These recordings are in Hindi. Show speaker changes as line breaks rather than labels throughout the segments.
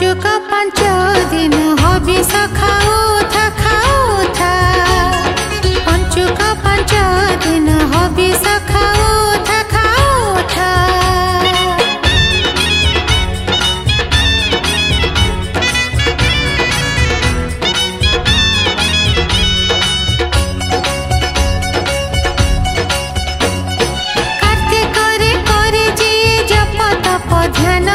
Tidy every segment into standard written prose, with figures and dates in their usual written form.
पंचुक पंच दिन हबिष खाऊथा खाऊथा पंचुक पंच दिन हबिष खाऊथा खाऊथा कार्तिक रे करे जे जप तप ध्यान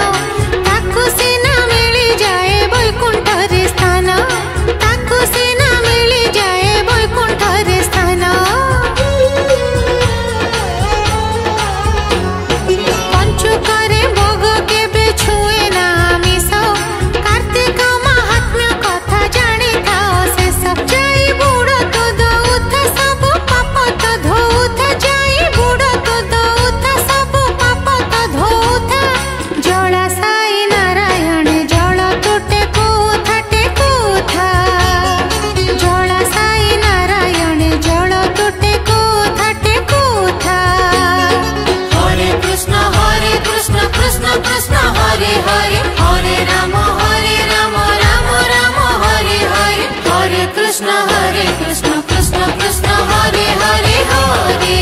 ताकु सिना मिली जाए वैकुंठ रे स्थान ताकु सिना मिली जाए वैकुंठ रे स्थान पंचुक रे भोग केबे छुए ना आमिष कार्तिक महात्म्य कथा जानी थाओ से सब जाई बुड़ तो दउथ सब पाप तो धोउथ जाई बुड़ तो दउथ सब पाप तो धोउथ जड़ा साई नारायण जल तुटे कोथा टेकोथा जड़ा साई नारायण जल तुटे कोथा टेकोथा हरे कृष्ण कृष्ण कृष्ण हरे हरे हरे राम राम राम हरे हरे हरे कृष्ण कृष्ण कृष्ण हरे हरे हरे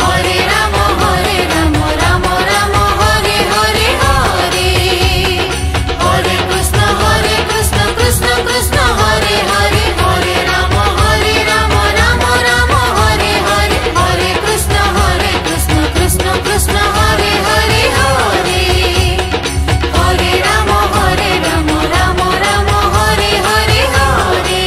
हरे राम राम राम हरे हरे हरे हरे कृष्ण कृष्ण कृष्ण हरे हरे हरे राम राम राम हरे हरे हरे कृष्ण कृष्ण कृष्ण हरे हरे हरे हरे राम राम राम हरे हरे हरे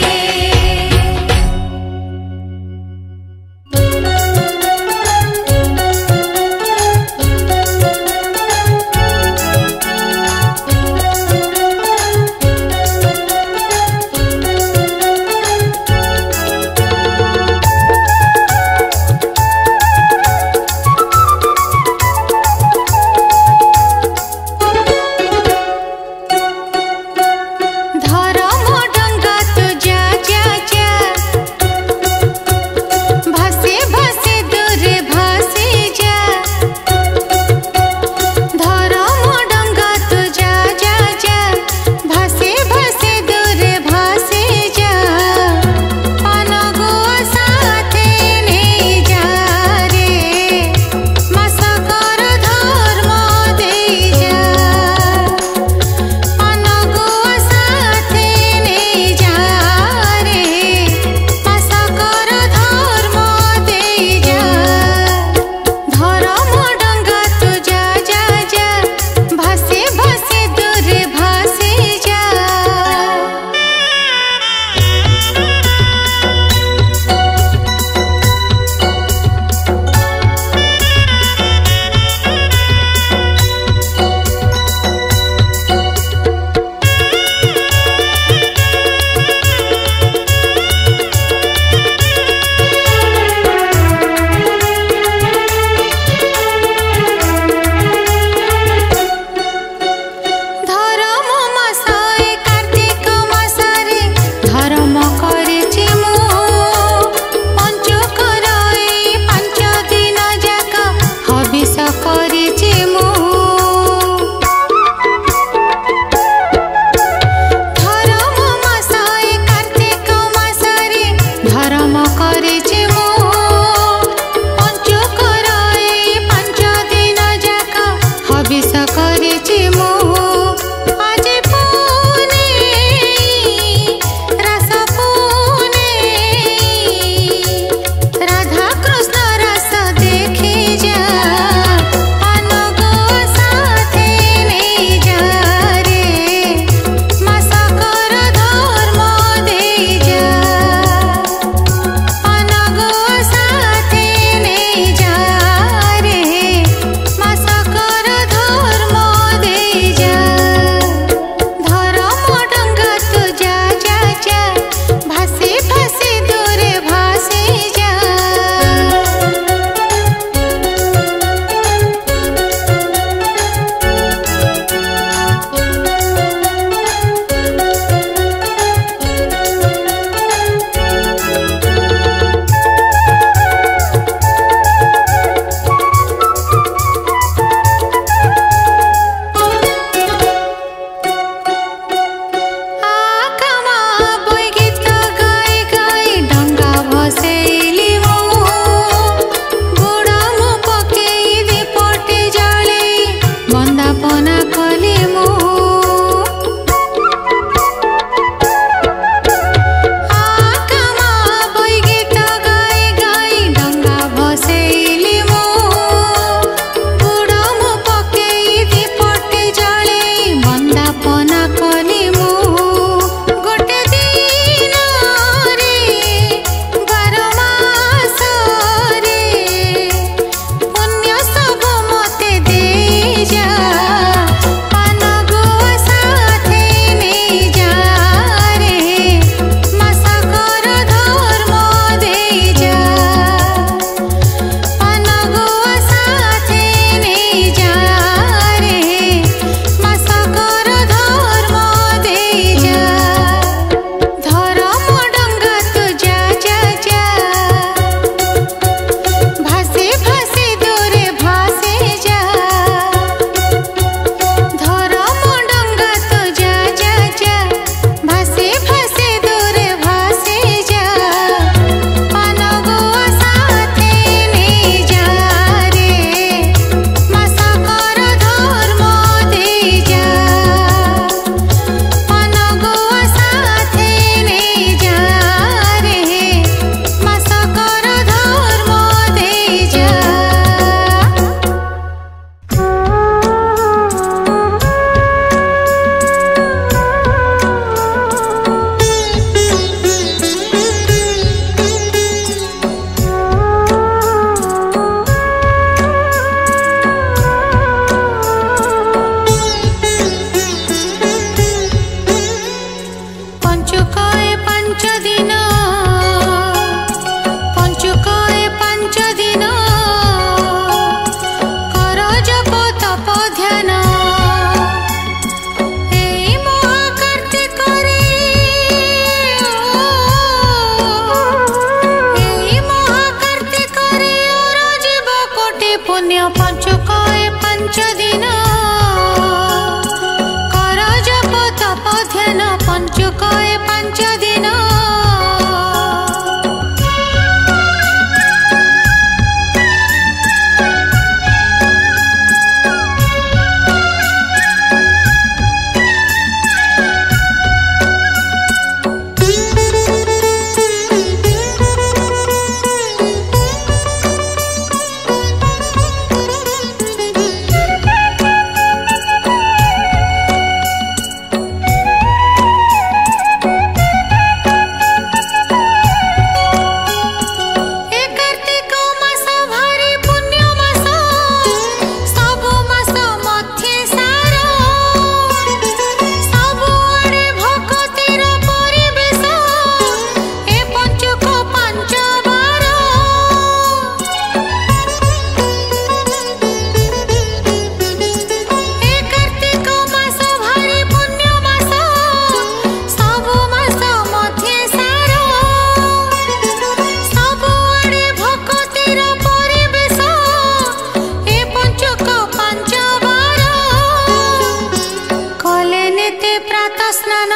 नीति प्रातः स्नान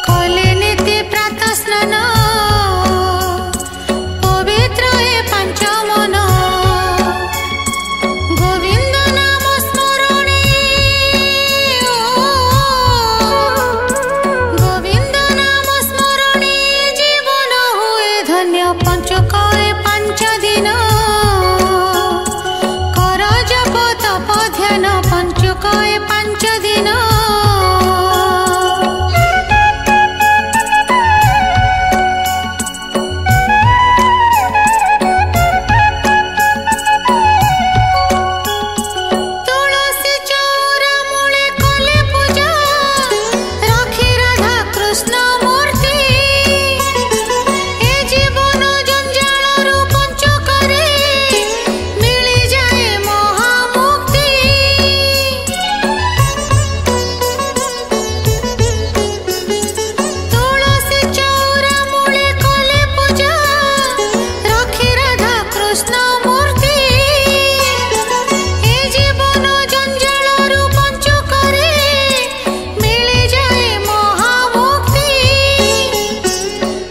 कले नीति प्रातः स्नान पवित्र हे पंच मन गोविंद नाम स्मरणे गोविंद नाम स्मरणे जीवन हुए धन्य पंचक हे पांच दिन कर जप तप ध्यान पंचक हे पांच दिन तुलसी चौरा मूले कले पूजा रखी राधा कृष्ण मूर्ति ए जीवन जंजालरू पंचकरे मिली जाए महामुक्ति तुलसी चौरा मूले कले पूजा रखी राधा कृष्ण मूर्ति ए जीवन जंजालरू पंचकरे मिली जाए महामुक्ति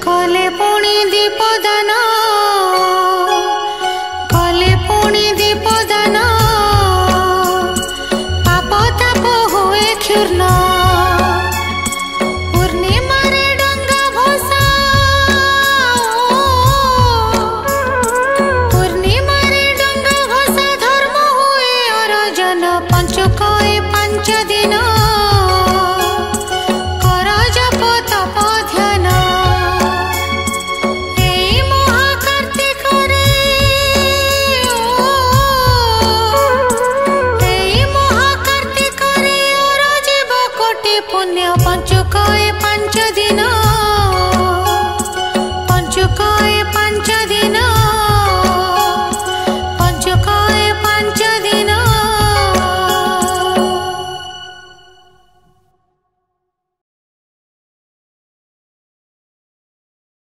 कले पुणी दीपदान कले पुणी दीपदान पाप ताप हुए क्षुर्ण पूर्णिमारे डंगा भसा पूर्णिमारे डंगा भसा धर्म हुए अरजन पंचक हे पांच दिन कर जप तप ध्यान एई महाकार्तिक रे एई महाकार्तिक रे अर जीव कोटि पुण्य पंचक हे पांच दिन